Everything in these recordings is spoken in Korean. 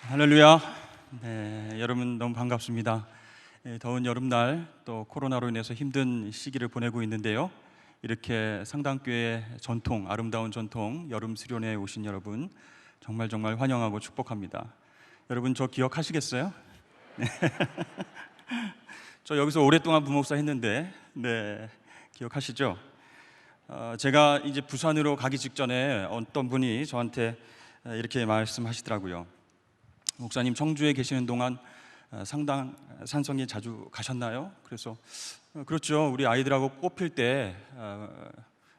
할렐루야. 네, 여러분 너무 반갑습니다. 더운 여름날 또 코로나로 인해서 힘든 시기를 보내고 있는데요. 이렇게 상당교회 전통, 아름다운 전통 여름 수련회에 오신 여러분 정말 환영하고 축복합니다. 여러분 저 기억하시겠어요? 저 여기서 오랫동안 부목사 했는데 기억하시죠? 제가 이제 부산으로 가기 직전에 어떤 분이 저한테 이렇게 말씀하시더라고요. 목사님, 청주에 계시는 동안 상당 산성에 자주 가셨나요? 그래서 그렇죠. 우리 아이들하고 꽃필 때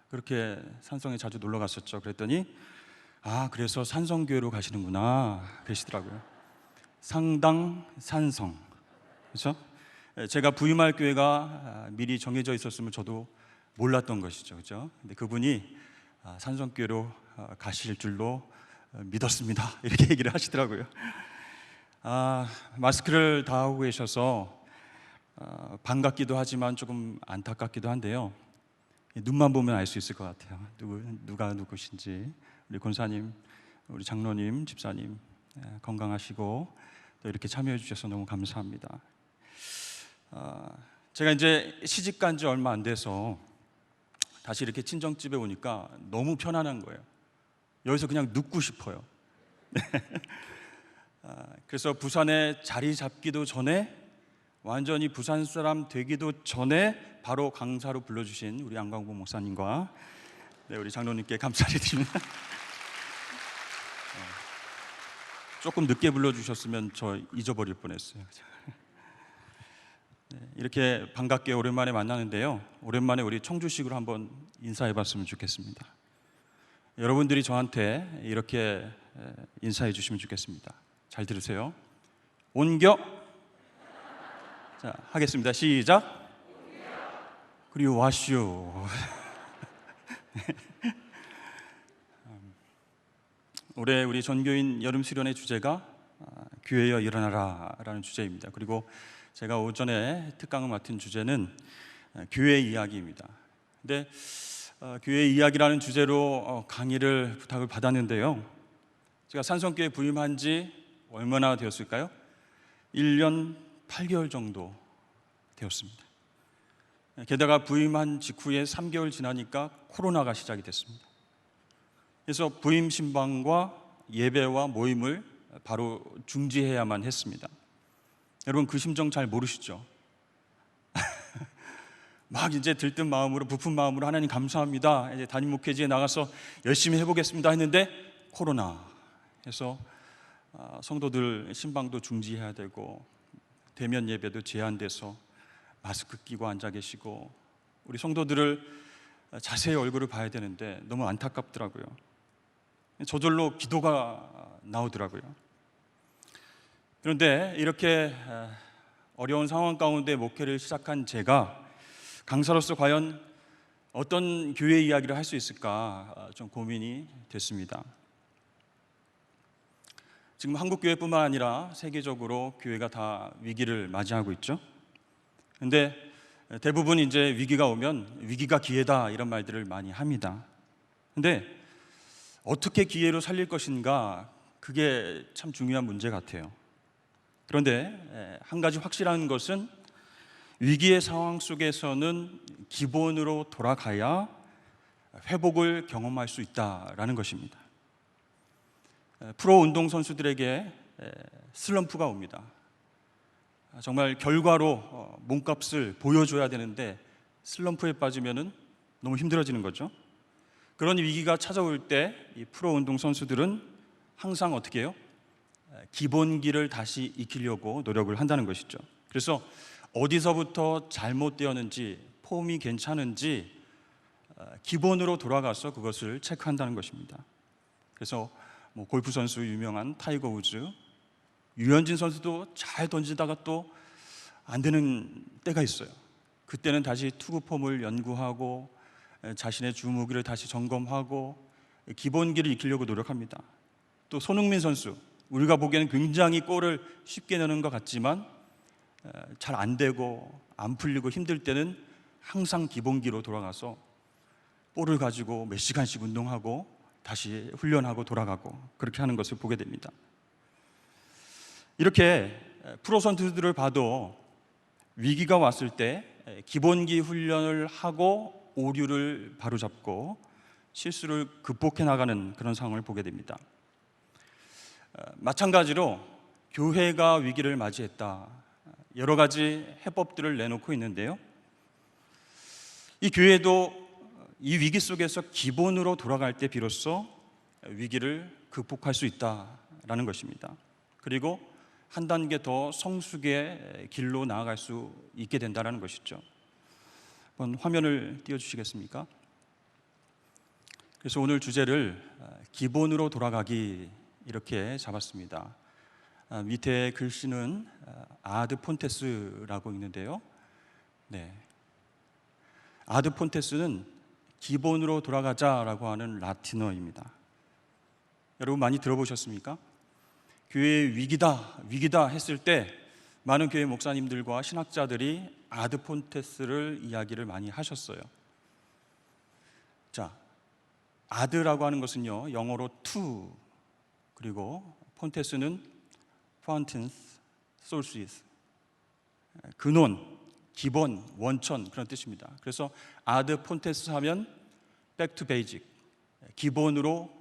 그렇게 산성에 자주 놀러 갔었죠. 그랬더니 그래서 산성교회로 가시는구나 그러시더라고요. 상당 산성, 그렇죠? 제가 부임할 교회가 미리 정해져 있었으면 저도 몰랐던 것이죠, 그렇죠? 근데 그분이 산성교회로 가실 줄로 믿었습니다. 이렇게 얘기를 하시더라고요. 마스크를 다 하고 계셔서 반갑기도 하지만 조금 안타깝기도 한데요. 눈만 보면 알 수 있을 것 같아요. 누가 누구신지. 우리 권사님, 우리 장로님, 집사님 건강하시고 또 이렇게 참여해 주셔서 너무 감사합니다. 제가 이제 시집 간 지 얼마 안 돼서 다시 이렇게 친정집에 오니까 너무 편안한 거예요. 여기서 그냥 눕고 싶어요. 그래서 부산에 자리 잡기도 전에, 완전히 부산 사람 되기도 전에 바로 강사로 불러주신 우리 안광복 목사님과 우리 장로님께 감사를 드립니다. 조금 늦게 불러주셨으면 저 잊어버릴 뻔했어요. 이렇게 반갑게 오랜만에 만나는데요, 오랜만에 우리 청주식으로 한번 인사해봤으면 좋겠습니다. 여러분들이 저한테 이렇게 인사해 주시면 좋겠습니다. 잘 들으세요. 온겨. 자, 하겠습니다. 시작. 그리고 와슈. 올해 우리 전교인 여름 수련의 주제가 교회여 일어나라 라는 주제입니다. 그리고 제가 오전에 특강을 맡은 주제는 교회 이야기입니다. 근데 교회 이야기라는 주제로 강의를 부탁을 받았는데요, 제가 산성교회 부임한 지 얼마나 되었을까요? 1년 8개월 정도 되었습니다. 게다가 부임한 직후에 3개월 지나니까 코로나가 시작이 됐습니다. 그래서 부임 신방과 예배와 모임을 바로 중지해야만 했습니다. 여러분 그 심정 잘 모르시죠? 막 이제 들뜬 마음으로, 부푼 마음으로 하나님 감사합니다, 이제 담임 목회지에 나가서 열심히 해보겠습니다 했는데 코로나 해서 성도들 신방도 중지해야 되고 대면 예배도 제한돼서 마스크 끼고 앉아 계시고 우리 성도들을 자세히 얼굴을 봐야 되는데 너무 안타깝더라고요. 저절로 기도가 나오더라고요. 그런데 이렇게 어려운 상황 가운데 목회를 시작한 제가 강사로서 과연 어떤 교회 이야기를 할 수 있을까 좀 고민이 됐습니다. 지금 한국 교회뿐만 아니라 세계적으로 교회가 다 위기를 맞이하고 있죠. 그런데 대부분 이제 위기가 오면 위기가 기회다 이런 말들을 많이 합니다. 그런데 어떻게 기회로 살릴 것인가, 그게 참 중요한 문제 같아요. 그런데 한 가지 확실한 것은 위기의 상황 속에서는 기본으로 돌아가야 회복을 경험할 수 있다라는 것입니다. 프로 운동선수들에게 슬럼프가 옵니다. 정말 결과로 몸값을 보여줘야 되는데 슬럼프에 빠지면 너무 힘들어지는 거죠. 그런 위기가 찾아올 때 이 프로 운동선수들은 항상 어떻게 해요? 기본기를 다시 익히려고 노력을 한다는 것이죠. 그래서 어디서부터 잘못되었는지, 폼이 괜찮은지 기본으로 돌아가서 그것을 체크한다는 것입니다. 그래서 골프 선수 유명한 타이거 우즈, 유현진 선수도 잘 던지다가 또 안 되는 때가 있어요. 그때는 다시 투구 폼을 연구하고 자신의 주무기를 다시 점검하고 기본기를 익히려고 노력합니다. 또 손흥민 선수, 우리가 보기에는 굉장히 골을 쉽게 넣는 것 같지만 잘 안 되고 안 풀리고 힘들 때는 항상 기본기로 돌아가서 볼을 가지고 몇 시간씩 운동하고 다시 훈련하고 돌아가고 그렇게 하는 것을 보게 됩니다. 이렇게 프로선수들을 봐도 위기가 왔을 때 기본기 훈련을 하고 오류를 바로잡고 실수를 극복해 나가는 그런 상황을 보게 됩니다. 마찬가지로 교회가 위기를 맞이했다. 여러 가지 해법들을 내놓고 있는데요. 이 교회도 이 위기 속에서 기본으로 돌아갈 때 비로소 위기를 극복할 수 있다라는 것입니다. 그리고 한 단계 더 성숙의 길로 나아갈 수 있게 된다는 것이죠. 한번 화면을 띄워주시겠습니까? 그래서 오늘 주제를 기본으로 돌아가기 이렇게 잡았습니다. 밑에 글씨는 아드 폰테스라고 있는데요. 네. 아드 폰테스는 기본으로 돌아가자라고 하는 라틴어입니다. 여러분 많이 들어보셨습니까? 교회의 위기다 했을 때 많은 교회 목사님들과 신학자들이 아드 폰테스를 이야기를 많이 하셨어요. 자, 아드라고 하는 것은요, 영어로 to, 그리고 폰테스는 fountains, sources, 근원, 기본, 원천 그런 뜻입니다. 그래서 아드 폰테스 하면 back to basic, 기본으로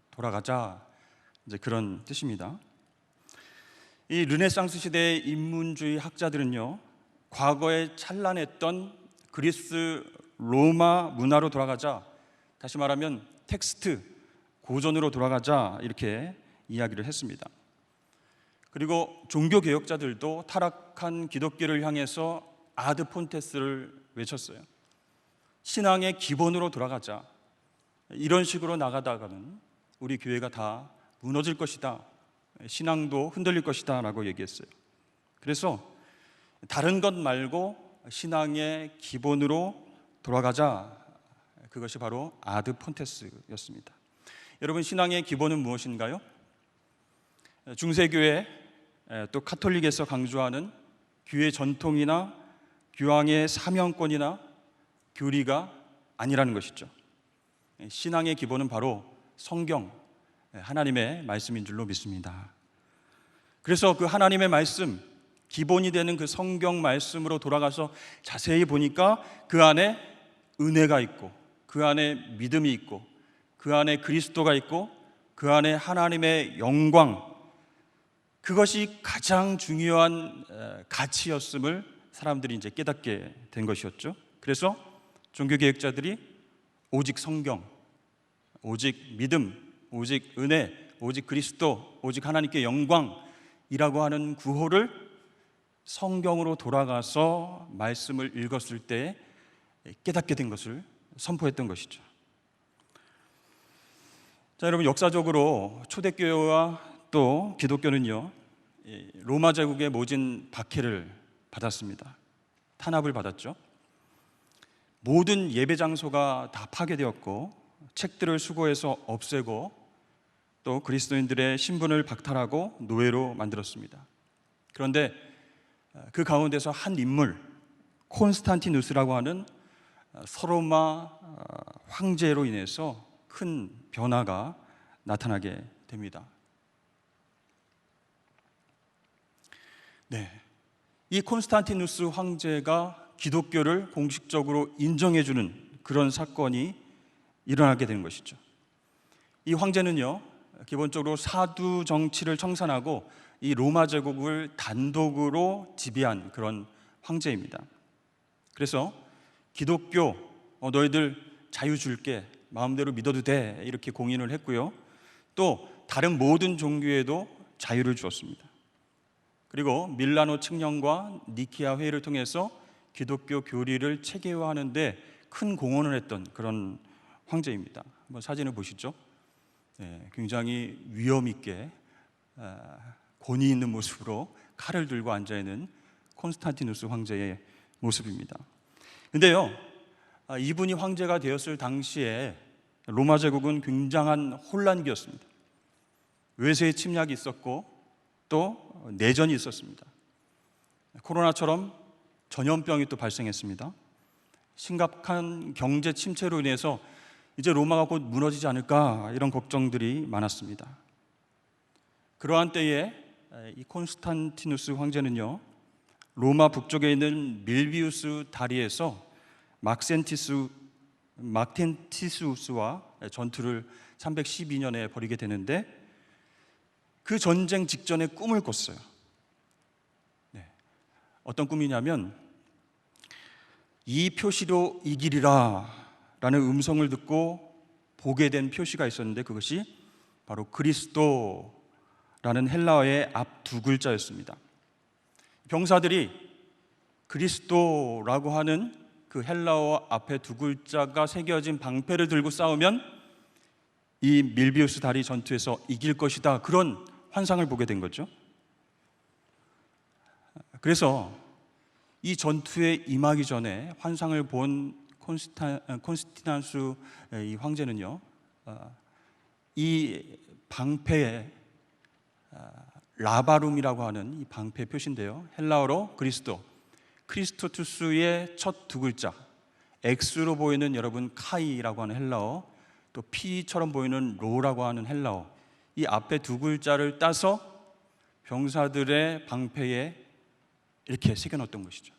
돌아가자, 이제 그런 뜻입니다. 이 르네상스 시대의 인문주의 학자들은요, 과거에 찬란했던 그리스 로마 문화로 돌아가자, 다시 말하면 텍스트 고전으로 돌아가자 이렇게 이야기를 했습니다. 그리고 종교 개혁자들도 타락한 기독교를 향해서 아드 폰테스를 외쳤어요. 신앙의 기본으로 돌아가자. 이런 식으로 나가다가는 우리 교회가 다 무너질 것이다. 신앙도 흔들릴 것이다 라고 얘기했어요. 그래서 다른 것 말고 신앙의 기본으로 돌아가자. 그것이 바로 아드 폰테스였습니다. 여러분, 신앙의 기본은 무엇인가요? 중세교회 또 카톨릭에서 강조하는 교회 전통이나 교황의 사명권이나 교리가 아니라는 것이죠. 신앙의 기본은 바로 성경, 하나님의 말씀인 줄로 믿습니다. 그래서 그 하나님의 말씀, 기본이 되는 그 성경 말씀으로 돌아가서 자세히 보니까 그 안에 은혜가 있고, 그 안에 믿음이 있고, 그 안에 그리스도가 있고, 그 안에 하나님의 영광, 그것이 가장 중요한 가치였음을 사람들이 이제 깨닫게 된 것이었죠. 그래서 종교개혁자들이 오직 성경, 오직 믿음, 오직 은혜, 오직 그리스도, 오직 하나님께 영광이라고 하는 구호를 성경으로 돌아가서 말씀을 읽었을 때 깨닫게 된 것을 선포했던 것이죠. 자, 여러분, 역사적으로 초대교회와 또 기독교는요, 로마 제국의 모진 박해를 받았습니다. 탄압을 받았죠. 모든 예배 장소가 다 파괴되었고, 책들을 수거해서 없애고, 또 그리스도인들의 신분을 박탈하고 노예로 만들었습니다. 그런데 그 가운데서 한 인물, 콘스탄티누스라고 하는 서로마 황제로 인해서 큰 변화가 나타나게 됩니다. 네, 이 콘스탄티누스 황제가 기독교를 공식적으로 인정해주는 그런 사건이 일어나게 되는 것이죠. 이 황제는요, 기본적으로 사두 정치를 청산하고 이 로마 제국을 단독으로 지배한 그런 황제입니다. 그래서 기독교, 너희들 자유 줄게, 마음대로 믿어도 돼, 이렇게 공인을 했고요. 또 다른 모든 종교에도 자유를 주었습니다. 그리고 밀라노 칙령과 니케아 회의를 통해서 기독교 교리를 체계화하는 데 큰 공헌을 했던 그런 황제입니다. 한번 사진을 보시죠. 네, 굉장히 위험 있게 권위 있는 모습으로 칼을 들고 앉아있는 콘스탄티누스 황제의 모습입니다. 근데요, 이분이 황제가 되었을 당시에 로마 제국은 굉장한 혼란기였습니다. 외세의 침략이 있었고 또 내전이 있었습니다. 코로나처럼 전염병이 또 발생했습니다. 심각한 경제 침체로 인해서 이제 로마가 곧 무너지지 않을까, 이런 걱정들이 많았습니다. 그러한 때에 이 콘스탄티누스 황제는요, 로마 북쪽에 있는 밀비우스 다리에서 막텐티수스와 전투를 312년에 벌이게 되는데, 그 전쟁 직전에 꿈을 꿨어요. 어떤 꿈이냐면, 이 표시로 이기리라 라는 음성을 듣고 보게 된 표시가 있었는데, 그것이 바로 그리스도라는 헬라어의 앞 두 글자였습니다. 병사들이 그리스도라고 하는 그 헬라어 앞에 두 글자가 새겨진 방패를 들고 싸우면 이 밀비우스 다리 전투에서 이길 것이다, 그런 환상을 보게 된 거죠. 그래서 이 전투에 임하기 전에 환상을 본 콘스탄티누스 이 황제는요, 이 방패에 라바룸이라고 하는 이 방패 표시인데요, 헬라어로 크리스토투스의 첫 두 글자, X로 보이는 여러분 카이라고 하는 헬라어, 또 P처럼 보이는 로라고 하는 헬라어, 이 앞에 두 글자를 따서 병사들의 방패에 이렇게 새겨놓았던 것이죠.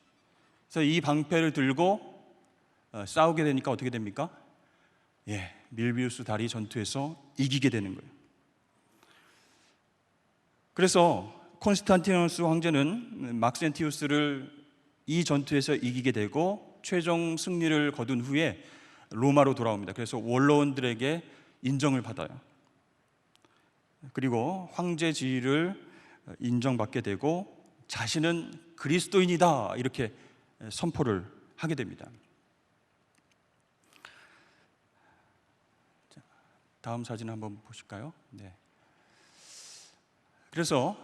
그래서 이 방패를 들고 싸우게 되니까 어떻게 됩니까? 밀비우스 다리 전투에서 이기게 되는 거예요. 그래서 콘스탄티누스 황제는 막센티우스를 이 전투에서 이기게 되고 최종 승리를 거둔 후에 로마로 돌아옵니다. 그래서 원로원들에게 인정을 받아요. 그리고 황제 지위를 인정받게 되고 자신은 그리스도인이다, 이렇게 선포를 하게 됩니다. 다음 사진 한번 보실까요? 네. 그래서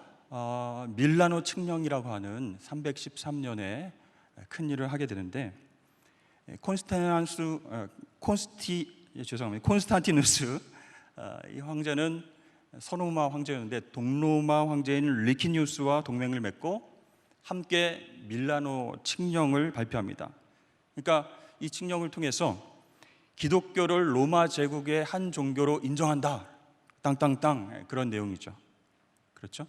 밀라노 칙령이라고 하는 313년에 큰 일을 하게 되는데, 콘스탄티누스 이 황제는 서로마 황제였는데 동로마 황제인 리키니우스와 동맹을 맺고 함께 밀라노 칙령을 발표합니다. 그러니까 이 칙령을 통해서 기독교를 로마 제국의 한 종교로 인정한다, 땅땅땅, 그런 내용이죠. 그렇죠?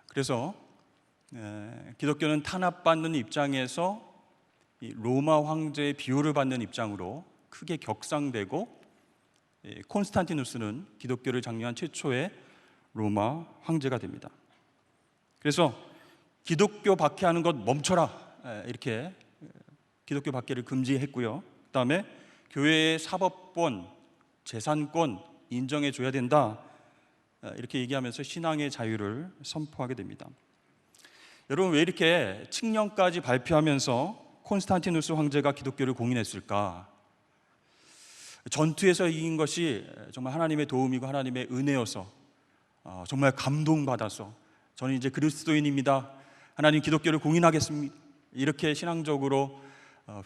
그래서 기독교는 탄압받는 입장에서 이 로마 황제의 비호를 받는 입장으로 크게 격상되고, 콘스탄티누스는 기독교를 장려한 최초의 로마 황제가 됩니다. 그래서 기독교 박해하는 것 멈춰라, 이렇게 기독교 박해를 금지했고요. 그 다음에 교회의 사법권, 재산권 인정해 줘야 된다, 이렇게 얘기하면서 신앙의 자유를 선포하게 됩니다. 여러분, 왜 이렇게 칙령까지 발표하면서 콘스탄티누스 황제가 기독교를 공인했을까? 전투에서 이긴 것이 정말 하나님의 도움이고 하나님의 은혜여서 정말 감동받아서 저는 이제 그리스도인입니다, 하나님 기독교를 공인하겠습니다, 이렇게 신앙적으로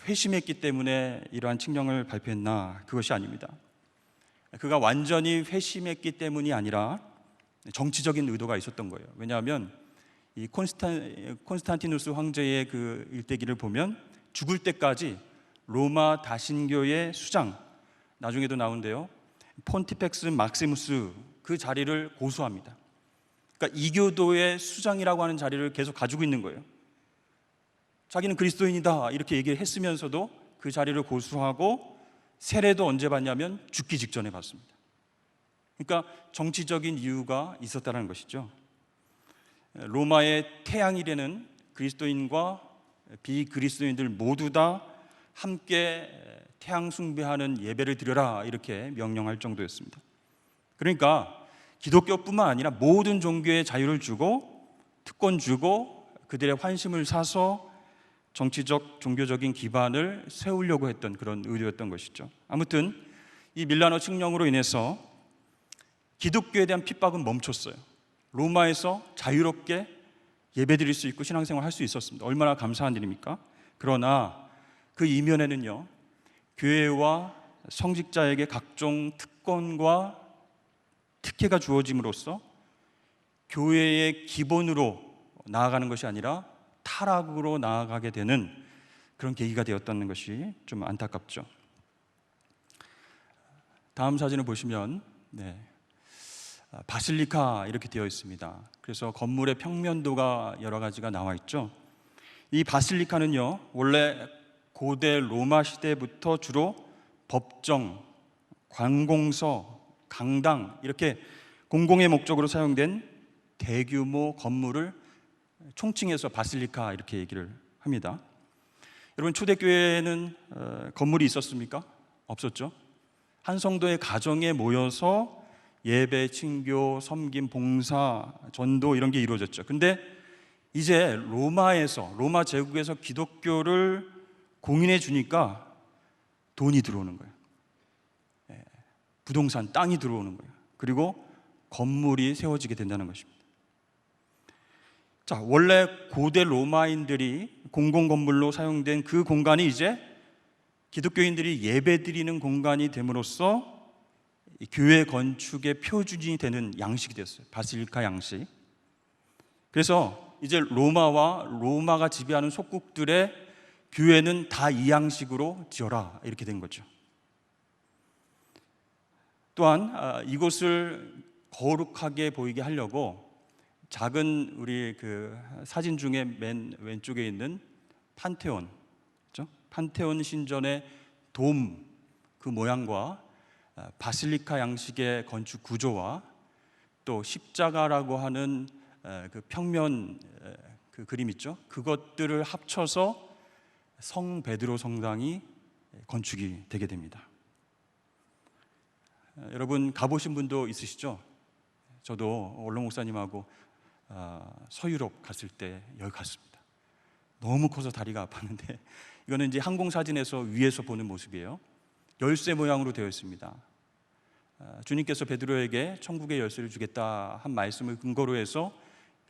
회심했기 때문에 이러한 칙령을 발표했나? 그것이 아닙니다. 그가 완전히 회심했기 때문이 아니라 정치적인 의도가 있었던 거예요. 왜냐하면 이 콘스탄티누스 황제의 그 일대기를 보면 죽을 때까지 로마 다신교의 수장, 나중에도 나오는데요, 폰티펙스 막시무스, 그 자리를 고수합니다. 그러니까 이교도의 수장이라고 하는 자리를 계속 가지고 있는 거예요. 자기는 그리스도인이다, 이렇게 얘기를 했으면서도 그 자리를 고수하고 세례도 언제 받냐면 죽기 직전에 받습니다. 그러니까 정치적인 이유가 있었다는 것이죠. 로마의 태양이라는 그리스도인과 비그리스도인들 모두 다 함께 태양 숭배하는 예배를 드려라, 이렇게 명령할 정도였습니다. 그러니까 기독교뿐만 아니라 모든 종교의 자유를 주고 특권 주고 그들의 환심을 사서 정치적 종교적인 기반을 세우려고 했던 그런 의도였던 것이죠. 아무튼 이 밀라노 칙령으로 인해서 기독교에 대한 핍박은 멈췄어요. 로마에서 자유롭게 예배드릴 수 있고 신앙생활 할 수 있었습니다. 얼마나 감사한 일입니까? 그러나 그 이면에는요, 교회와 성직자에게 각종 특권과 특혜가 주어짐으로써 교회의 기본으로 나아가는 것이 아니라 타락으로 나아가게 되는 그런 계기가 되었다는 것이 좀 안타깝죠. 다음 사진을 보시면 바실리카 이렇게 되어 있습니다. 그래서 건물의 평면도가 여러 가지가 나와 있죠. 이 바실리카는요, 원래 고대 로마 시대부터 주로 법정, 관공서, 강당 이렇게 공공의 목적으로 사용된 대규모 건물을 총칭해서 바실리카 이렇게 얘기를 합니다. 여러분, 초대교회에는 건물이 있었습니까? 없었죠. 한 성도의 가정에 모여서 예배, 친교, 섬김, 봉사, 전도 이런 게 이루어졌죠. 근데 이제 로마 제국에서 기독교를 공인해 주니까 돈이 들어오는 거예요. 부동산, 땅이 들어오는 거예요. 그리고 건물이 세워지게 된다는 것입니다. 자, 원래 고대 로마인들이 공공건물로 사용된 그 공간이 이제 기독교인들이 예배드리는 공간이 됨으로써 교회 건축의 표준이 되는 양식이 됐어요. 바실리카 양식. 그래서 이제 로마가 지배하는 속국들의 교회는 다 이 양식으로 지어라 이렇게 된 거죠. 또한 이곳을 거룩하게 보이게 하려고 작은 우리 그 사진 중에 맨 왼쪽에 있는 판테온, 그렇죠? 판테온 신전의 돔 그 모양과 바실리카 양식의 건축 구조와 또 십자가라고 하는 그 평면 그 그림 있죠? 그것들을 합쳐서 성 베드로 성당이 건축이 되게 됩니다. 여러분 가보신 분도 있으시죠? 저도 원로 목사님하고 서유럽 갔을 때 여기 갔습니다. 너무 커서 다리가 아팠는데 이거는 이제 항공사진에서 위에서 보는 모습이에요. 열쇠 모양으로 되어 있습니다. 주님께서 베드로에게 천국의 열쇠를 주겠다 한 말씀을 근거로 해서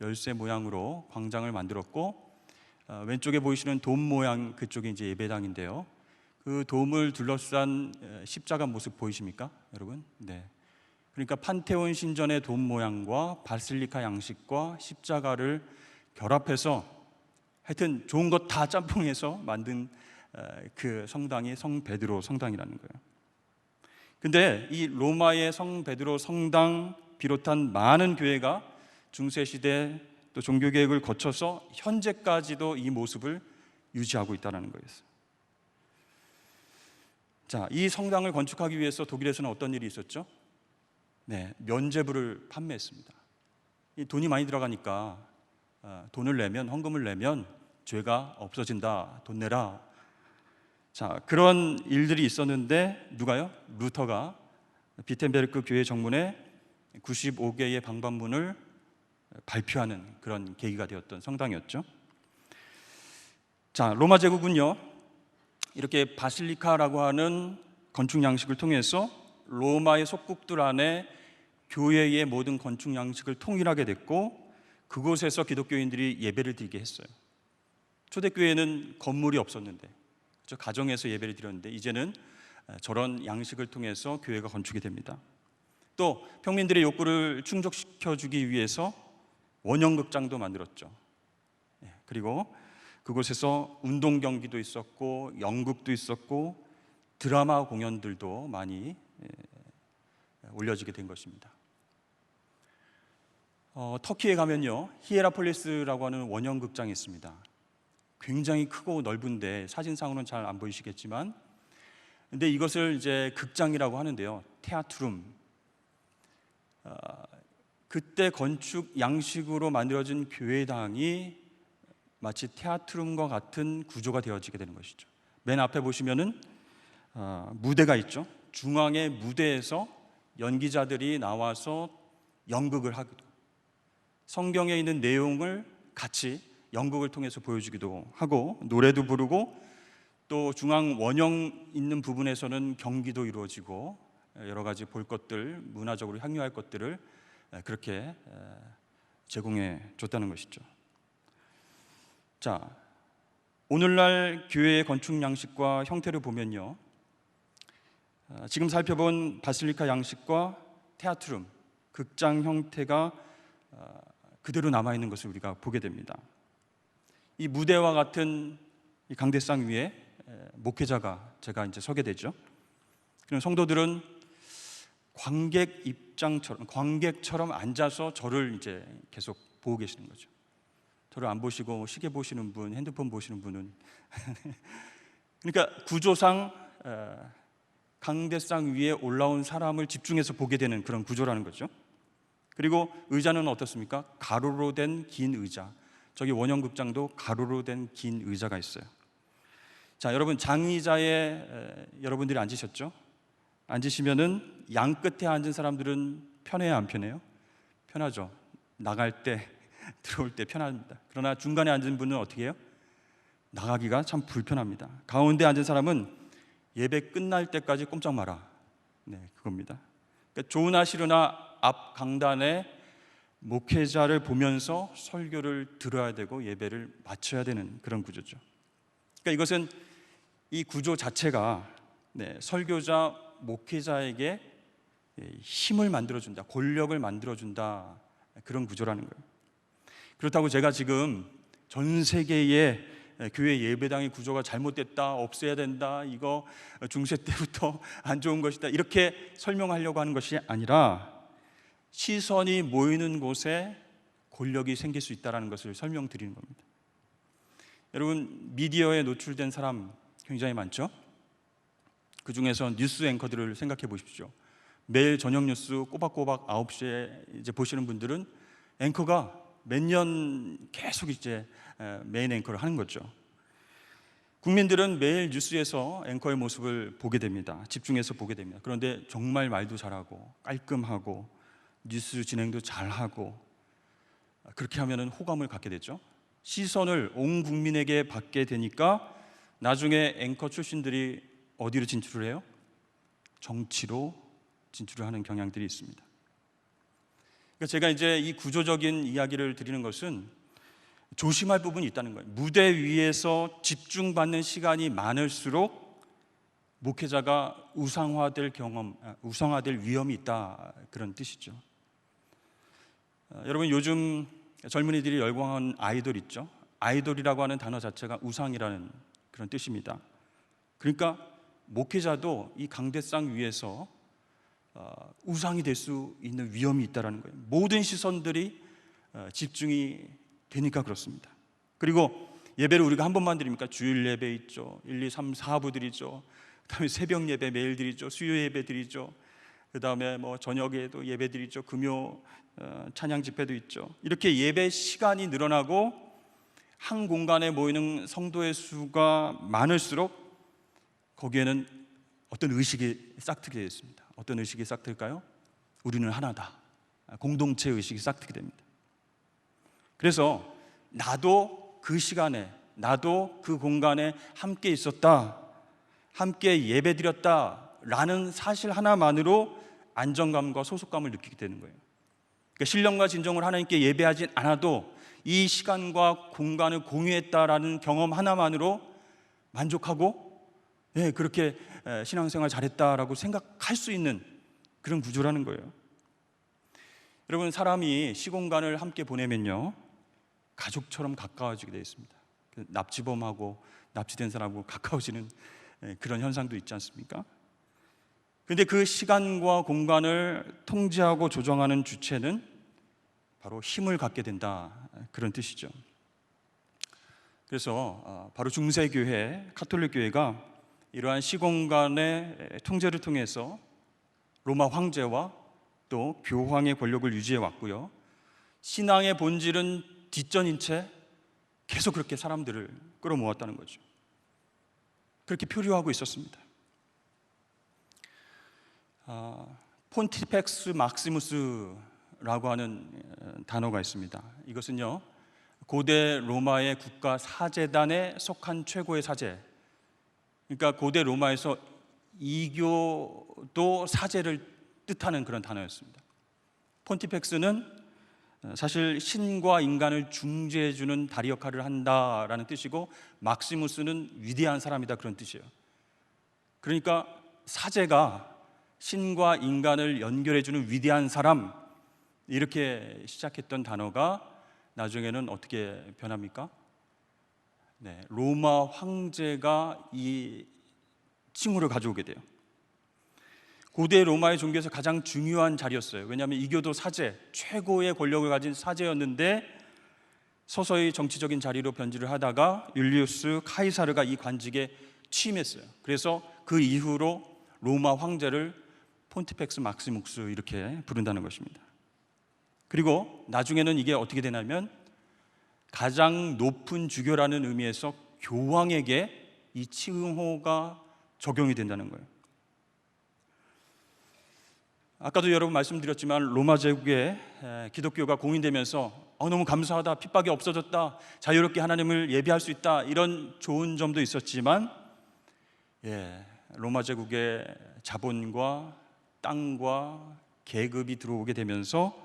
열쇠 모양으로 광장을 만들었고, 왼쪽에 보이시는 돔 모양 그쪽이 이제 예배당인데요. 그 돔을 둘러싼 십자가 모습 보이십니까, 여러분? 네. 그러니까 판테온 신전의 돔 모양과 바실리카 양식과 십자가를 결합해서 하여튼 좋은 것 다 짬뽕해서 만든 그 성당이 성 베드로 성당이라는 거예요. 근데 이 로마의 성 베드로 성당 비롯한 많은 교회가 중세시대 또 종교개혁을 거쳐서 현재까지도 이 모습을 유지하고 있다는 거였어요. 자, 이 성당을 건축하기 위해서 독일에서는 어떤 일이 있었죠? 네, 면죄부를 판매했습니다. 이 돈이 많이 들어가니까 헌금을 내면 죄가 없어진다. 돈 내라. 자, 그런 일들이 있었는데 누가요? 루터가 비텐베르크 교회 정문에 95개의 방반문을 발표하는 그런 계기가 되었던 성당이었죠. 자, 로마 제국은요, 이렇게 바실리카라고 하는 건축 양식을 통해서 로마의 속국들 안에 교회의 모든 건축 양식을 통일하게 됐고, 그곳에서 기독교인들이 예배를 드리게 했어요. 초대교회는 건물이 없었는데, 가정에서 예배를 드렸는데 이제는 저런 양식을 통해서 교회가 건축이 됩니다. 또 평민들의 욕구를 충족시켜주기 위해서 원형극장도 만들었죠. 그리고 그곳에서 운동 경기도 있었고 연극도 있었고 드라마 공연들도 많이 올려지게 된 것입니다. 터키에 가면요, 히에라폴리스라고 하는 원형극장이 있습니다. 굉장히 크고 넓은데 사진상으로는 잘 안 보이시겠지만, 근데 이것을 이제 극장이라고 하는데요, 테아트룸. 그때 건축 양식으로 만들어진 교회당이 마치 테아트룸과 같은 구조가 되어지게 되는 것이죠. 맨 앞에 보시면은 무대가 있죠. 중앙의 무대에서 연기자들이 나와서 연극을 하고, 성경에 있는 내용을 같이 연극을 통해서 보여주기도 하고, 노래도 부르고, 또 중앙 원형 있는 부분에서는 경기도 이루어지고, 여러 가지 볼 것들, 문화적으로 향유할 것들을 그렇게 제공해 줬다는 것이죠. 자, 오늘날 교회의 건축 양식과 형태를 보면요, 지금 살펴본 바실리카 양식과 테아트룸, 극장 형태가 그대로 남아있는 것을 우리가 보게 됩니다. 이 무대와 같은 이 강대상 위에 제가 이제 서게 되죠. 그럼 성도들은 관객 입장처럼 관객처럼 앉아서 저를 이제 계속 보고 계시는 거죠. 저를 안 보시고 시계 보시는 분, 핸드폰 보시는 분은 그러니까 구조상 강대상 위에 올라온 사람을 집중해서 보게 되는 그런 구조라는 거죠. 그리고 의자는 어떻습니까? 가로로 된 긴 의자. 저기 원형극장도 가로로 된 긴 의자가 있어요. 자, 여러분 장의자에 여러분들이 앉으셨죠? 앉으시면은 양 끝에 앉은 사람들은 편해요, 안 편해요? 편하죠. 나갈 때, 들어올 때 편합니다. 그러나 중간에 앉은 분은 어떻게 해요? 나가기가 참 불편합니다. 가운데 앉은 사람은 예배 끝날 때까지 꼼짝 마라. 네, 그겁니다. 그러니까 좋으나 싫으나 앞 강단에 목회자를 보면서 설교를 들어야 되고 예배를 마쳐야 되는 그런 구조죠. 그러니까 이것은 이 구조 자체가 설교자, 목회자에게 힘을 만들어준다, 권력을 만들어준다, 그런 구조라는 거예요. 그렇다고 제가 지금 전 세계의 교회 예배당의 구조가 잘못됐다, 없애야 된다, 이거 중세 때부터 안 좋은 것이다, 이렇게 설명하려고 하는 것이 아니라 시선이 모이는 곳에 권력이 생길 수 있다는 것을 설명드리는 겁니다. 여러분, 미디어에 노출된 사람 굉장히 많죠? 그 중에서 뉴스 앵커들을 생각해 보십시오. 매일 저녁 뉴스 꼬박꼬박 9시에 이제 보시는 분들은 앵커가 몇 년 계속 이제 메인 앵커를 하는 거죠. 국민들은 매일 뉴스에서 앵커의 모습을 보게 됩니다. 집중해서 보게 됩니다. 그런데 정말 말도 잘하고 깔끔하고 뉴스 진행도 잘하고 그렇게 하면은 호감을 갖게 되죠. 시선을 온 국민에게 받게 되니까 나중에 앵커 출신들이 어디로 진출을 해요? 정치로 진출을 하는 경향들이 있습니다. 그러니까 제가 이제 이 구조적인 이야기를 드리는 것은 조심할 부분이 있다는 거예요. 무대 위에서 집중받는 시간이 많을수록 목회자가 우상화될 위험이 있다, 그런 뜻이죠. 여러분, 요즘 젊은이들이 열광하는 아이돌 있죠? 아이돌이라고 하는 단어 자체가 우상이라는 그런 뜻입니다. 그러니까 목회자도 이 강대상 위에서 우상이 될 수 있는 위험이 있다는 거예요. 모든 시선들이 집중이 되니까 그렇습니다. 그리고 예배를 우리가 한 번만 드립니까? 주일 예배 있죠, 1, 2, 3, 4부 드리죠, 그 다음에 새벽 예배 매일 드리죠, 수요 예배 드리죠, 그 다음에 뭐 저녁에도 예배 드리죠, 금요 찬양 집회도 있죠. 이렇게 예배 시간이 늘어나고 한 공간에 모이는 성도의 수가 많을수록 거기에는 어떤 의식이 싹트게 되어 있습니다. 어떤 의식이 싹트일까요? 우리는 하나다, 공동체 의식이 싹트게 됩니다. 그래서 나도 그 시간에, 나도 그 공간에 함께 있었다, 함께 예배드렸다 라는 사실 하나만으로 안정감과 소속감을 느끼게 되는 거예요. 그러니까 신령과 진정을 하나님께 예배하진 않아도 이 시간과 공간을 공유했다라는 경험 하나만으로 만족하고 그렇게 신앙생활 잘했다라고 생각할 수 있는 그런 구조라는 거예요. 여러분, 사람이 시공간을 함께 보내면요, 가족처럼 가까워지게 되어 있습니다. 납치범하고 납치된 사람하고 가까워지는 그런 현상도 있지 않습니까? 그런데 그 시간과 공간을 통제하고 조정하는 주체는 바로 힘을 갖게 된다, 그런 뜻이죠. 그래서 바로 중세교회, 가톨릭교회가 이러한 시공간의 통제를 통해서 로마 황제와 또 교황의 권력을 유지해 왔고요, 신앙의 본질은 뒷전인 채 계속 그렇게 사람들을 끌어모았다는 거죠. 그렇게 표류하고 있었습니다. 폰티펙스 막시무스라고 하는 단어가 있습니다. 이것은요, 고대 로마의 국가 사제단에 속한 최고의 사제, 그러니까 고대 로마에서 이교도 사제를 뜻하는 그런 단어였습니다. 폰티펙스는 사실 신과 인간을 중재해주는 다리 역할을 한다라는 뜻이고, 막시무스는 위대한 사람이다, 그런 뜻이에요. 그러니까 사제가 신과 인간을 연결해주는 위대한 사람, 이렇게 시작했던 단어가 나중에는 어떻게 변합니까? 로마 황제가 이 칭호를 가져오게 돼요. 고대 로마의 종교에서 가장 중요한 자리였어요. 왜냐하면 이교도 사제, 최고의 권력을 가진 사제였는데 서서히 정치적인 자리로 변질을 하다가 율리우스 카이사르가 이 관직에 취임했어요. 그래서 그 이후로 로마 황제를 폰티펙스 막시묵스 이렇게 부른다는 것입니다. 그리고 나중에는 이게 어떻게 되냐면 가장 높은 주교라는 의미에서 교황에게 이 칭호가 적용이 된다는 거예요. 아까도 여러분 말씀드렸지만 로마 제국에 기독교가 공인되면서 너무 감사하다, 핍박이 없어졌다, 자유롭게 하나님을 예배할 수 있다, 이런 좋은 점도 있었지만 로마 제국의 자본과 땅과 계급이 들어오게 되면서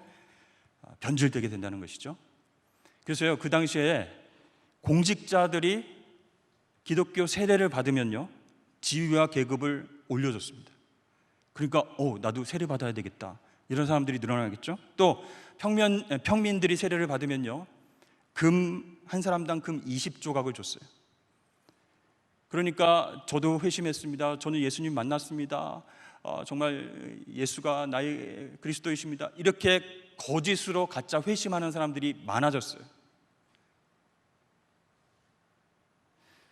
변질되게 된다는 것이죠. 그래서요, 그 당시에 공직자들이 기독교 세례를 받으면요 지위와 계급을 올려줬습니다. 그러니까 나도 세례 받아야 되겠다, 이런 사람들이 늘어나겠죠. 또 평민들이 세례를 받으면요 금 한 사람당 금 20조각을 줬어요. 그러니까 저도 회심했습니다, 저는 예수님 만났습니다, 정말 예수가 나의 그리스도이십니다, 이렇게 거짓으로 가짜 회심하는 사람들이 많아졌어요.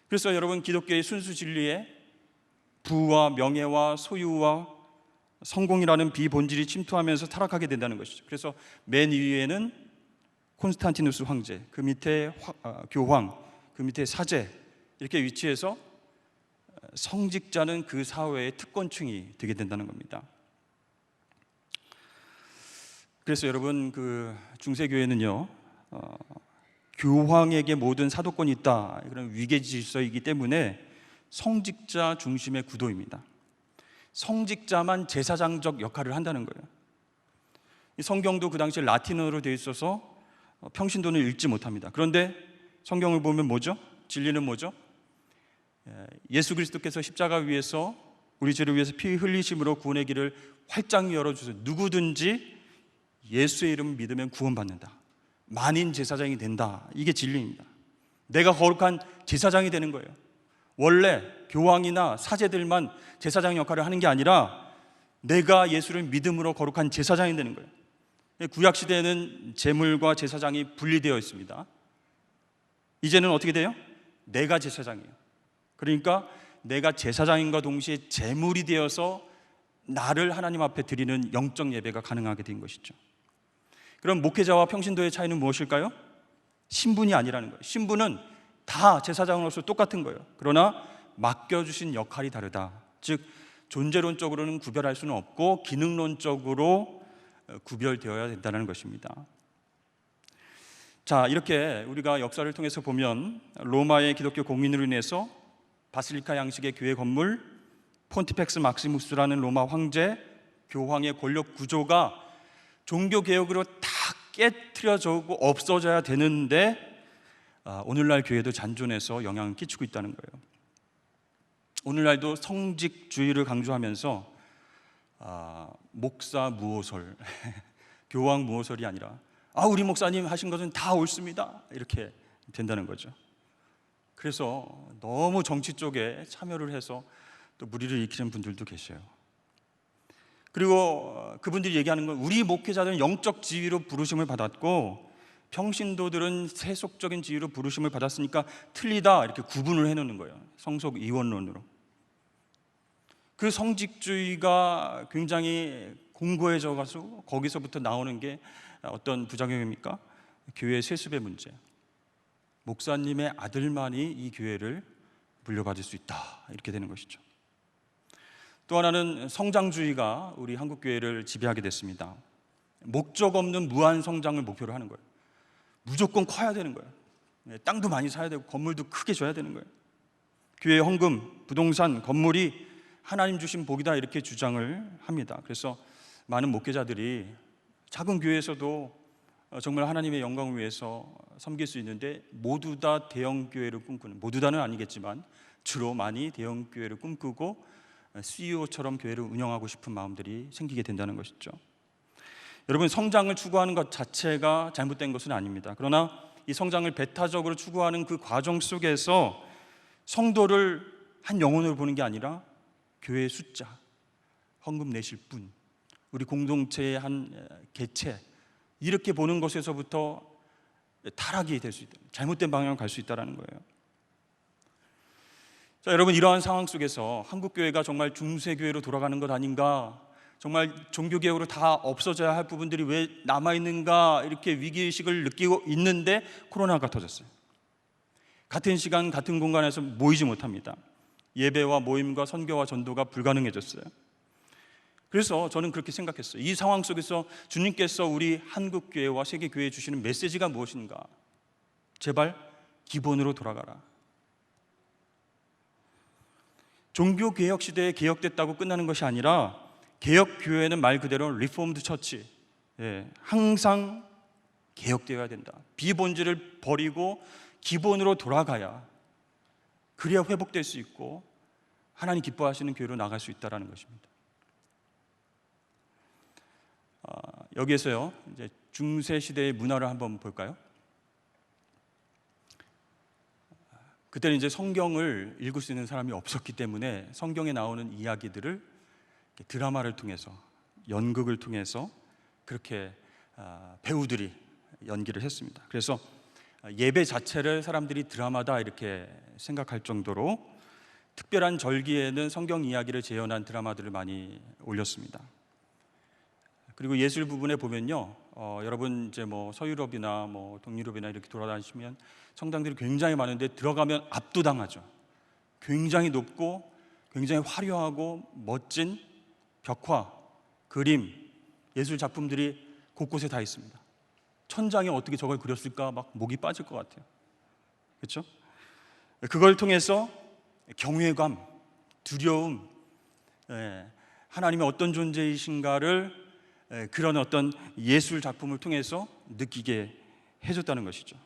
그래서 여러분, 기독교의 순수 진리에 부와 명예와 소유와 성공이라는 비본질이 침투하면서 타락하게 된다는 것이죠. 그래서 맨 위에는 콘스탄티누스 황제, 그 밑에 교황, 그 밑에 사제, 이렇게 위치해서 성직자는 그 사회의 특권층이 되게 된다는 겁니다. 그래서 여러분, 그 중세교회는요 교황에게 모든 사도권이 있다, 그런 위계 질서이기 때문에 성직자 중심의 구도입니다. 성직자만 제사장적 역할을 한다는 거예요. 이 성경도 그 당시에 라틴어로 되어 있어서 평신도는 읽지 못합니다. 그런데 성경을 보면 뭐죠? 진리는 뭐죠? 예수 그리스도께서 십자가 위에서 우리 죄를 위해서 피 흘리심으로 구원의 길을 활짝 열어주셔서 누구든지 예수의 이름을 믿으면 구원받는다, 만인 제사장이 된다, 이게 진리입니다. 내가 거룩한 제사장이 되는 거예요. 원래 교황이나 사제들만 제사장 역할을 하는 게 아니라 내가 예수를 믿음으로 거룩한 제사장이 되는 거예요. 구약시대에는 제물과 제사장이 분리되어 있습니다. 이제는 어떻게 돼요? 내가 제사장이에요. 그러니까 내가 제사장인과 동시에 제물이 되어서 나를 하나님 앞에 드리는 영적 예배가 가능하게 된 것이죠. 그럼 목회자와 평신도의 차이는 무엇일까요? 신분이 아니라는 거예요. 신분은 다 제사장으로서 똑같은 거예요. 그러나 맡겨주신 역할이 다르다. 즉 존재론적으로는 구별할 수는 없고 기능론적으로 구별되어야 된다는 것입니다. 자, 이렇게 우리가 역사를 통해서 보면 로마의 기독교 공인으로 인해서 바실리카 양식의 교회 건물, 폰티펙스 막시무스라는 로마 황제, 교황의 권력 구조가 종교개혁으로 다 깨트려지고 없어져야 되는데 오늘날 교회도 잔존해서 영향을 끼치고 있다는 거예요. 오늘날도 성직주의를 강조하면서 목사 무오설, 교황 무오설이 아니라 우리 목사님 하신 것은 다 옳습니다, 이렇게 된다는 거죠. 그래서 너무 정치 쪽에 참여를 해서 또 무리를 일으키는 분들도 계셔요. 그리고 그분들이 얘기하는 건 우리 목회자들은 영적 지위로 부르심을 받았고 평신도들은 세속적인 지위로 부르심을 받았으니까 틀리다, 이렇게 구분을 해놓는 거예요. 성속 이원론으로. 그 성직주의가 굉장히 공고해져 가서 거기서부터 나오는 게 어떤 부작용입니까? 교회의 세습의 문제. 목사님의 아들만이 이 교회를 물려받을 수 있다, 이렇게 되는 것이죠. 또 하나는 성장주의가 우리 한국 교회를 지배하게 됐습니다. 목적 없는 무한 성장을 목표로 하는 거예요. 무조건 커야 되는 거예요. 땅도 많이 사야 되고 건물도 크게 줘야 되는 거예요. 교회 헌금, 부동산, 건물이 하나님 주신 복이다, 이렇게 주장을 합니다. 그래서 많은 목회자들이 작은 교회에서도 정말 하나님의 영광을 위해서 섬길 수 있는데 모두 다 대형 교회를 꿈꾸는, 모두 다는 아니겠지만 주로 많이 대형 교회를 꿈꾸고 CEO처럼 교회를 운영하고 싶은 마음들이 생기게 된다는 것이죠. 여러분, 성장을 추구하는 것 자체가 잘못된 것은 아닙니다. 그러나 이 성장을 배타적으로 추구하는 그 과정 속에서 성도를 한 영혼으로 보는 게 아니라 교회의 숫자, 헌금 내실 분, 우리 공동체의 한 개체, 이렇게 보는 것에서부터 타락이 될 수 있다, 잘못된 방향으로 갈 수 있다는 거예요. 자, 여러분, 이러한 상황 속에서 한국교회가 정말 중세교회로 돌아가는 것 아닌가, 정말 종교개혁으로 다 없어져야 할 부분들이 왜 남아있는가, 이렇게 위기의식을 느끼고 있는데 코로나가 터졌어요. 같은 시간 같은 공간에서 모이지 못합니다. 예배와 모임과 선교와 전도가 불가능해졌어요. 그래서 저는 그렇게 생각했어요. 이 상황 속에서 주님께서 우리 한국교회와 세계교회에 주시는 메시지가 무엇인가? 제발 기본으로 돌아가라. 종교개혁 시대에 개혁됐다고 끝나는 것이 아니라 개혁교회는 말 그대로 리포음드 처치, 항상 개혁되어야 된다. 비본질을 버리고 기본으로 돌아가야, 그래야 회복될 수 있고 하나님 기뻐하시는 교회로 나갈 수 있다는 것입니다. 여기에서요, 이제 중세 시대의 문화를 한번 볼까요? 그때는 이제 성경을 읽을 수 있는 사람이 없었기 때문에 성경에 나오는 이야기들을 드라마를 통해서, 연극을 통해서 그렇게 배우들이 연기를 했습니다. 그래서 예배 자체를 사람들이 드라마다 이렇게 생각할 정도로 특별한 절기에는 성경 이야기를 재현한 드라마들을 많이 올렸습니다. 그리고 예술 부분에 보면요, 여러분 이제 뭐 서유럽이나 뭐 동유럽이나 이렇게 돌아다니시면 성당들이 굉장히 많은데 들어가면 압도당하죠. 굉장히 높고 굉장히 화려하고 멋진 벽화, 그림, 예술 작품들이 곳곳에 다 있습니다. 천장에 어떻게 저걸 그렸을까 막 목이 빠질 것 같아요. 그렇죠? 그걸 통해서 경외감, 두려움, 하나님의 어떤 존재이신가를 그런 어떤 예술 작품을 통해서 느끼게 해줬다는 것이죠.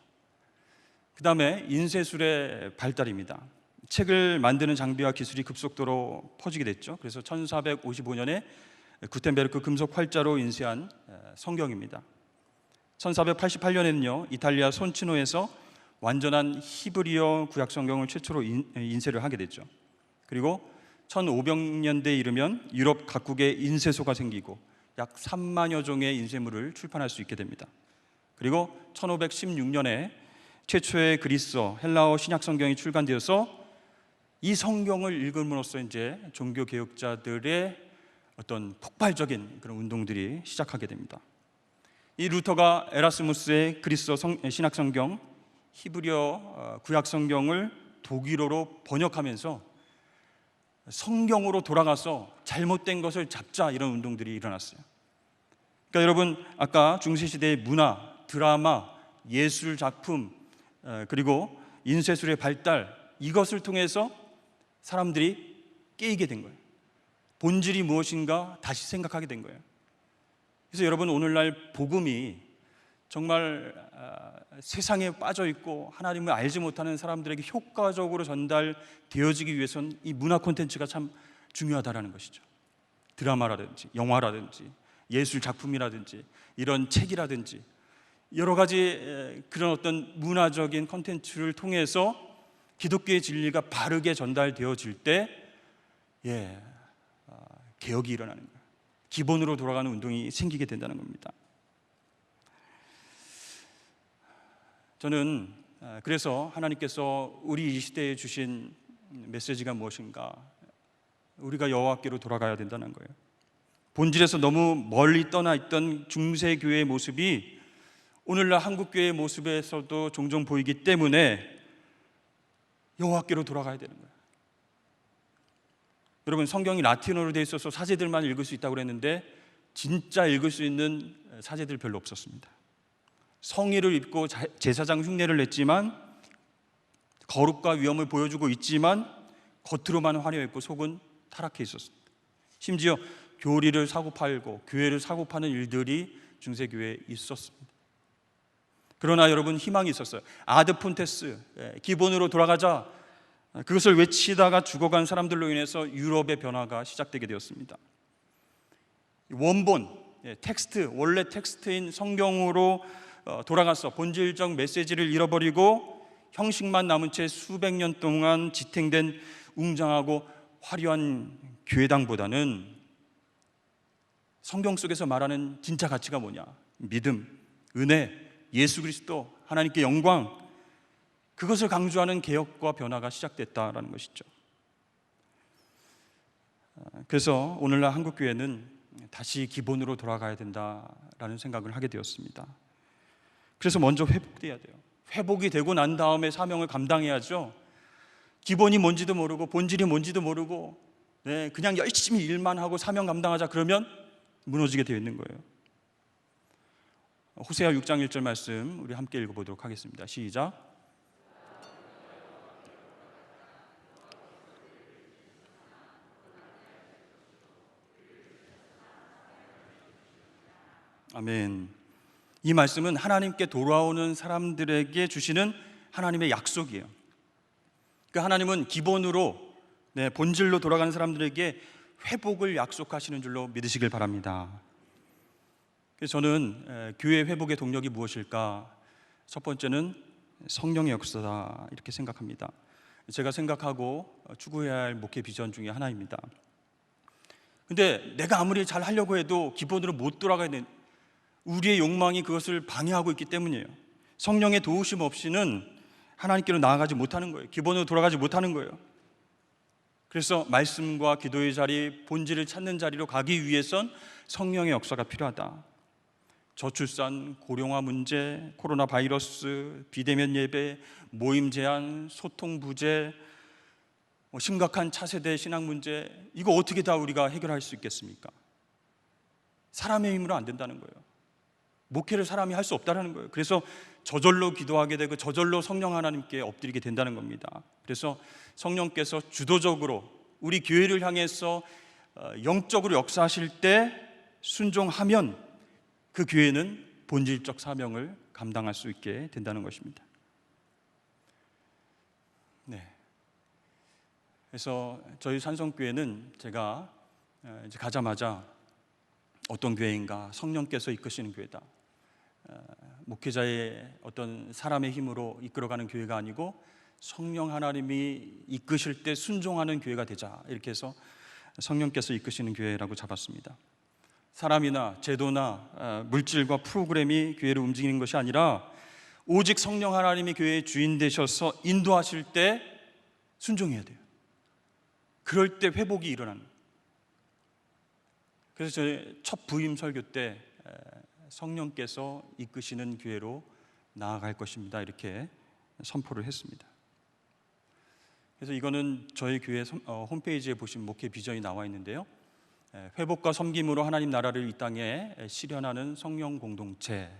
그 다음에 인쇄술의 발달입니다. 책을 만드는 장비와 기술이 급속도로 퍼지게 됐죠. 그래서 1455년에 구텐베르크 금속 활자로 인쇄한 성경입니다. 1488년에는요, 이탈리아 손치노에서 완전한 히브리어 구약 성경을 최초로 인쇄를 하게 됐죠. 그리고 1500년대에 이르면 유럽 각국에 인쇄소가 생기고 약 3만여 종의 인쇄물을 출판할 수 있게 됩니다. 그리고 1516년에 최초의 그리스어, 헬라어 신약 성경이 출간되어서 이 성경을 읽음으로써 이제 종교 개혁자들의 어떤 폭발적인 그런 운동들이 시작하게 됩니다. 이 루터가 에라스무스의 그리스어 신약 성경, 히브리어 구약 성경을 독일어로 번역하면서 성경으로 돌아가서 잘못된 것을 잡자, 이런 운동들이 일어났어요. 그러니까 여러분, 아까 중세시대의 문화, 드라마, 예술 작품, 그리고 인쇄술의 발달, 이것을 통해서 사람들이 깨이게 된 거예요. 본질이 무엇인가 다시 생각하게 된 거예요. 그래서 여러분, 오늘날 복음이 정말 세상에 빠져 있고 하나님을 알지 못하는 사람들에게 효과적으로 전달되어지기 위해서는 이 문화 콘텐츠가 참 중요하다는 것이죠. 드라마라든지 영화라든지 예술 작품이라든지 이런 책이라든지 여러 가지 그런 어떤 문화적인 콘텐츠를 통해서 기독교의 진리가 바르게 전달되어질 때 개혁이 일어나는 거예요. 기본으로 돌아가는 운동이 생기게 된다는 겁니다. 저는 그래서 하나님께서 우리 이 시대에 주신 메시지가 무엇인가, 우리가 여호와께로 돌아가야 된다는 거예요. 본질에서 너무 멀리 떠나 있던 중세교회의 모습이 오늘날 한국교회의 모습에서도 종종 보이기 때문에 여호와께로 돌아가야 되는 거예요. 여러분, 성경이 라틴어로 되어 있어서 사제들만 읽을 수 있다고 그랬는데 진짜 읽을 수 있는 사제들 별로 없었습니다. 성의를 입고 제사장 흉내를 냈지만, 거룩과 위엄을 보여주고 있지만 겉으로만 화려했고 속은 타락해 있었습니다. 심지어 교리를 사고팔고 교회를 사고파는 일들이 중세교회에 있었습니다. 그러나 여러분, 희망이 있었어요. 아드 푼테스, 기본으로 돌아가자, 그것을 외치다가 죽어간 사람들로 인해서 유럽의 변화가 시작되게 되었습니다. 원본, 텍스트, 원래 텍스트인 성경으로 돌아가서 본질적 메시지를 잃어버리고 형식만 남은 채 수백 년 동안 지탱된 웅장하고 화려한 교회당보다는 성경 속에서 말하는 진짜 가치가 뭐냐? 믿음, 은혜, 예수 그리스도, 하나님께 영광, 그것을 강조하는 개혁과 변화가 시작됐다라는 것이죠. 그래서 오늘날 한국교회는 다시 기본으로 돌아가야 된다라는 생각을 하게 되었습니다. 그래서 먼저 회복돼야 돼요. 회복이 되고 난 다음에 사명을 감당해야죠. 기본이 뭔지도 모르고 본질이 뭔지도 모르고 그냥 열심히 일만 하고 사명 감당하자 그러면 무너지게 되어 있는 거예요. 호세아 6장 1절 말씀 우리 함께 읽어보도록 하겠습니다. 시작. 아멘. 이 말씀은 하나님께 돌아오는 사람들에게 주시는 하나님의 약속이에요. 그러니까 하나님은 기본으로 본질로 돌아가는 사람들에게 회복을 약속하시는 줄로 믿으시길 바랍니다. 그래서 저는 교회 회복의 동력이 무엇일까? 첫 번째는 성령의 역사다 이렇게 생각합니다. 제가 생각하고 추구해야 할 목회 비전 중에 하나입니다. 근데 내가 아무리 잘 하려고 해도 기본으로 못 돌아가야 되는 우리의 욕망이 그것을 방해하고 있기 때문이에요. 성령의 도우심 없이는 하나님께로 나아가지 못하는 거예요. 기본으로 돌아가지 못하는 거예요. 그래서 말씀과 기도의 자리, 본질을 찾는 자리로 가기 위해선 성령의 역사가 필요하다. 저출산, 고령화 문제, 코로나 바이러스, 비대면 예배, 모임 제한, 소통 부재, 심각한 차세대 신앙 문제, 이거 어떻게 다 우리가 해결할 수 있겠습니까? 사람의 힘으로 안 된다는 거예요. 목회를 사람이 할 수 없다는 거예요. 그래서 저절로 기도하게 되고 저절로 성령 하나님께 엎드리게 된다는 겁니다. 그래서 성령께서 주도적으로 우리 교회를 향해서 영적으로 역사하실 때 순종하면 그 교회는 본질적 사명을 감당할 수 있게 된다는 것입니다. 그래서 저희 산성교회는 제가 이제 가자마자 어떤 교회인가? 성령께서 이끄시는 교회다. 목회자의 어떤 사람의 힘으로 이끌어가는 교회가 아니고 성령 하나님이 이끄실 때 순종하는 교회가 되자, 이렇게 해서 성령께서 이끄시는 교회라고 잡았습니다. 사람이나 제도나 물질과 프로그램이 교회를 움직이는 것이 아니라 오직 성령 하나님이 교회의 주인 되셔서 인도하실 때 순종해야 돼요. 그럴 때 회복이 일어나는 거예요. 그래서 저희 첫 부임 설교 때 성령께서 이끄시는 교회로 나아갈 것입니다, 이렇게 선포를 했습니다. 그래서 이거는 저희 교회 홈페이지에 보시면 목회 비전이 나와 있는데요, 회복과 섬김으로 하나님 나라를 이 땅에 실현하는 성령 공동체.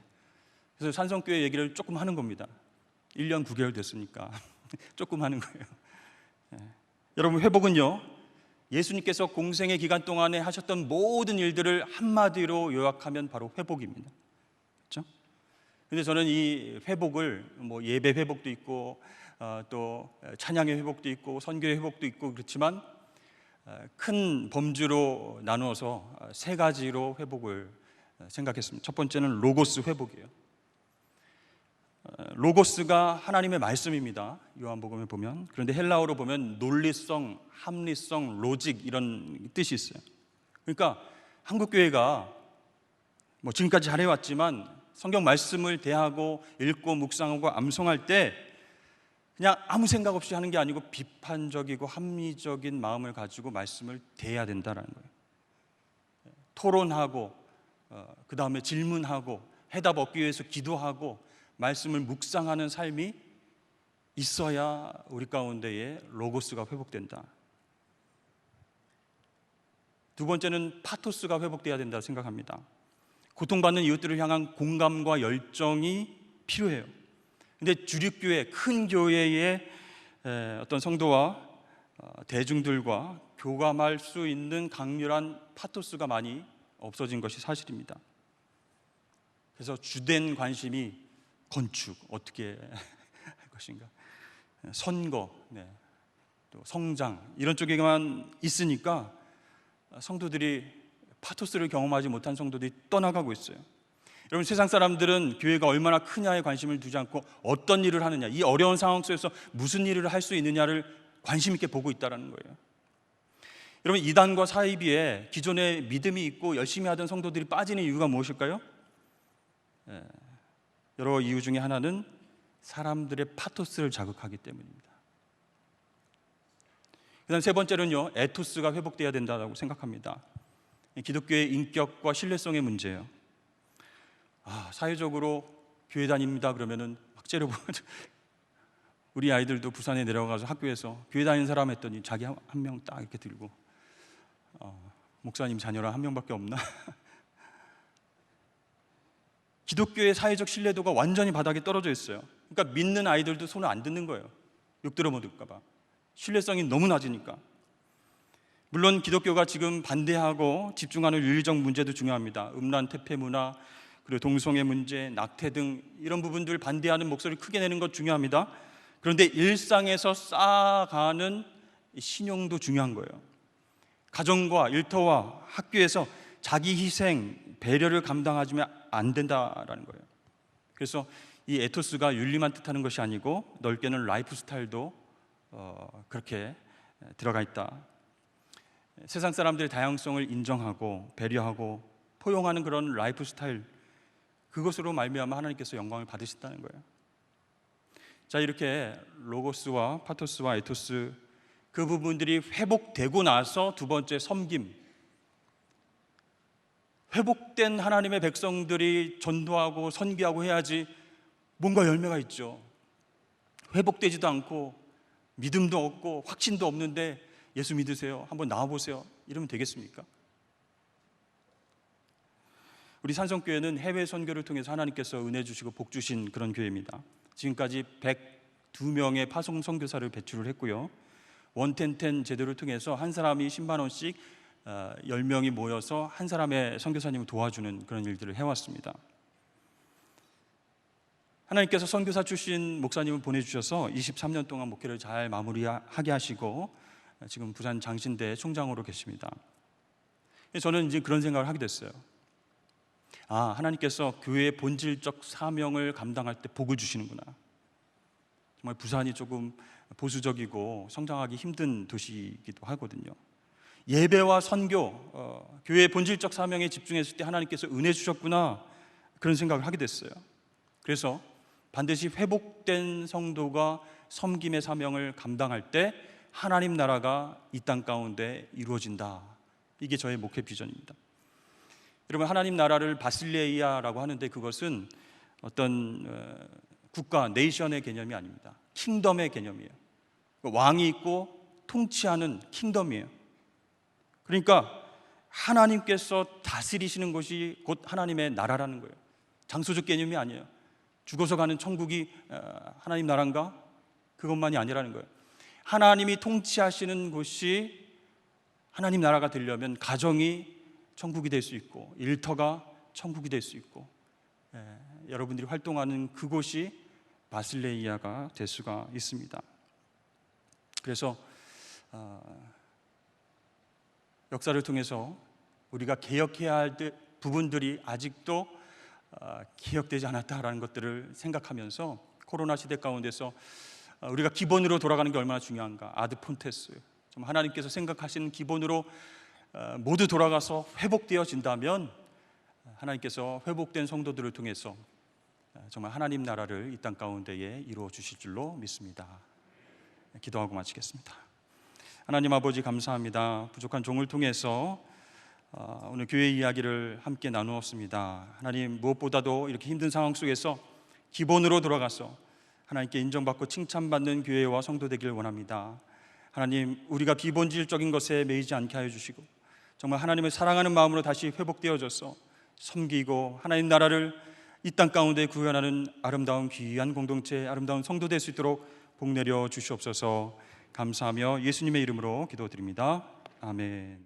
그래서 산성교회 얘기를 조금 하는 겁니다. 1년 9개월 됐으니까 조금 하는 거예요. 여러분, 회복은요, 예수님께서 공생의 기간 동안에 하셨던 모든 일들을 한마디로 요약하면 바로 회복입니다. 그렇죠? 근데 저는 이 회복을 예배 회복도 있고 또 찬양의 회복도 있고 선교의 회복도 있고 그렇지만 큰 범주로 나누어서 세 가지로 회복을 생각했습니다. 첫 번째는 로고스 회복이에요. 로고스가 하나님의 말씀입니다. 요한복음에 보면. 그런데 헬라어로 보면 논리성, 합리성, 로직 이런 뜻이 있어요. 그러니까 한국교회가 지금까지 잘해왔지만 성경 말씀을 대하고 읽고 묵상하고 암송할 때 그냥 아무 생각 없이 하는 게 아니고 비판적이고 합리적인 마음을 가지고 말씀을 대해야 된다는 거예요. 토론하고 그 다음에 질문하고 해답 얻기 위해서 기도하고 말씀을 묵상하는 삶이 있어야 우리 가운데에 로고스가 회복된다. 두 번째는 파토스가 회복돼야 된다고 생각합니다. 고통받는 이웃들을 향한 공감과 열정이 필요해요. 근데 주립교회, 큰 교회의 어떤 성도와 대중들과 교감할 수 있는 강렬한 파토스가 많이 없어진 것이 사실입니다. 그래서 주된 관심이 건축, 어떻게 할 것인가, 선거, 또 성장 이런 쪽에만 있으니까 성도들이 파토스를 경험하지 못한 성도들이 떠나가고 있어요. 여러분, 세상 사람들은 교회가 얼마나 크냐에 관심을 두지 않고 어떤 일을 하느냐, 이 어려운 상황 속에서 무슨 일을 할 수 있느냐를 관심 있게 보고 있다는 거예요. 여러분, 이단과 사이비에 기존에 믿음이 있고 열심히 하던 성도들이 빠지는 이유가 무엇일까요? 여러 이유 중에 하나는 사람들의 파토스를 자극하기 때문입니다. 그다음 세 번째는요, 에토스가 회복돼야 된다고 생각합니다. 기독교의 인격과 신뢰성의 문제예요. 사회적으로 교회 다닙니다 그러면은 막 째려보고 우리 아이들도 부산에 내려가서 학교에서 교회 다니는 사람 했더니 자기 한 명 딱 이렇게 들고 목사님 자녀라 한 명밖에 없나? 기독교의 사회적 신뢰도가 완전히 바닥에 떨어져 있어요. 그러니까 믿는 아이들도 손을 안 듣는 거예요. 욕 들어먹을까 봐. 신뢰성이 너무 낮으니까. 물론 기독교가 지금 반대하고 집중하는 윤리적 문제도 중요합니다. 음란, 퇴폐 문화, 그리고 동성애 문제, 낙태 등 이런 부분들 반대하는 목소리를 크게 내는 것 중요합니다. 그런데 일상에서 쌓아가는 신용도 중요한 거예요. 가정과 일터와 학교에서 자기 희생, 배려를 감당하지면 안 된다라는 거예요. 그래서 이 에토스가 윤리만 뜻하는 것이 아니고 넓게는 라이프 스타일도 그렇게 들어가 있다. 세상 사람들의 다양성을 인정하고 배려하고 포용하는 그런 라이프 스타일, 그것으로 말미암아 하나님께서 영광을 받으신다는 거예요. 자, 이렇게 로고스와 파토스와 에토스, 그 부분들이 회복되고 나서 두 번째, 섬김. 회복된 하나님의 백성들이 전도하고 선교하고 해야지 뭔가 열매가 있죠. 회복되지도 않고 믿음도 없고 확신도 없는데 예수 믿으세요, 한번 나와보세요, 이러면 되겠습니까? 우리 산성교회는 해외 선교를 통해서 하나님께서 은혜 주시고 복 주신 그런 교회입니다. 지금까지 102명의 파송 선교사를 배출을 했고요, 원텐텐 제도를 통해서 한 사람이 10만 원씩 10명이 모여서 한 사람의 선교사님을 도와주는 그런 일들을 해왔습니다. 하나님께서 선교사 출신 목사님을 보내주셔서 23년 동안 목회를 잘 마무리하게 하시고 지금 부산 장신대 총장으로 계십니다. 저는 이제 그런 생각을 하게 됐어요. 하나님께서 교회의 본질적 사명을 감당할 때 복을 주시는구나. 정말 부산이 조금 보수적이고 성장하기 힘든 도시이기도 하거든요. 예배와 선교, 교회의 본질적 사명에 집중했을 때 하나님께서 은혜 주셨구나, 그런 생각을 하게 됐어요. 그래서 반드시 회복된 성도가 섬김의 사명을 감당할 때 하나님 나라가 이 땅 가운데 이루어진다. 이게 저의 목회 비전입니다. 여러분, 하나님 나라를 바실레이아라고 하는데 그것은 어떤 국가, 네이션의 개념이 아닙니다. 킹덤의 개념이에요. 왕이 있고 통치하는 킹덤이에요. 그러니까 하나님께서 다스리시는 것이 곧 하나님의 나라라는 거예요. 장소적 개념이 아니에요. 죽어서 가는 천국이 하나님 나라인가? 그것만이 아니라는 거예요. 하나님이 통치하시는 곳이 하나님 나라가 되려면 가정이 천국이 될 수 있고 일터가 천국이 될 수 있고 여러분들이 활동하는 그곳이 바실레이아가 될 수가 있습니다. 그래서 역사를 통해서 우리가 개혁해야 할 부분들이 아직도 개혁되지 않았다라는 것들을 생각하면서 코로나 시대 가운데서 우리가 기본으로 돌아가는 게 얼마나 중요한가. 아드 폰테스, 정말 하나님께서 생각하시는 기본으로 모두 돌아가서 회복되어진다면 하나님께서 회복된 성도들을 통해서 정말 하나님 나라를 이 땅 가운데에 이루어 주실 줄로 믿습니다. 기도하고 마치겠습니다. 하나님 아버지, 감사합니다. 부족한 종을 통해서 오늘 교회 이야기를 함께 나누었습니다. 하나님, 무엇보다도 이렇게 힘든 상황 속에서 기본으로 돌아가서 하나님께 인정받고 칭찬받는 교회와 성도 되기를 원합니다. 하나님, 우리가 비본질적인 것에 매이지 않게 하여 주시고 정말 하나님을 사랑하는 마음으로 다시 회복되어져서 섬기고 하나님 나라를 이 땅 가운데 구현하는 아름다운 귀한 공동체, 아름다운 성도 될 수 있도록 복 내려 주시옵소서. 감사하며 예수님의 이름으로 기도드립니다. 아멘.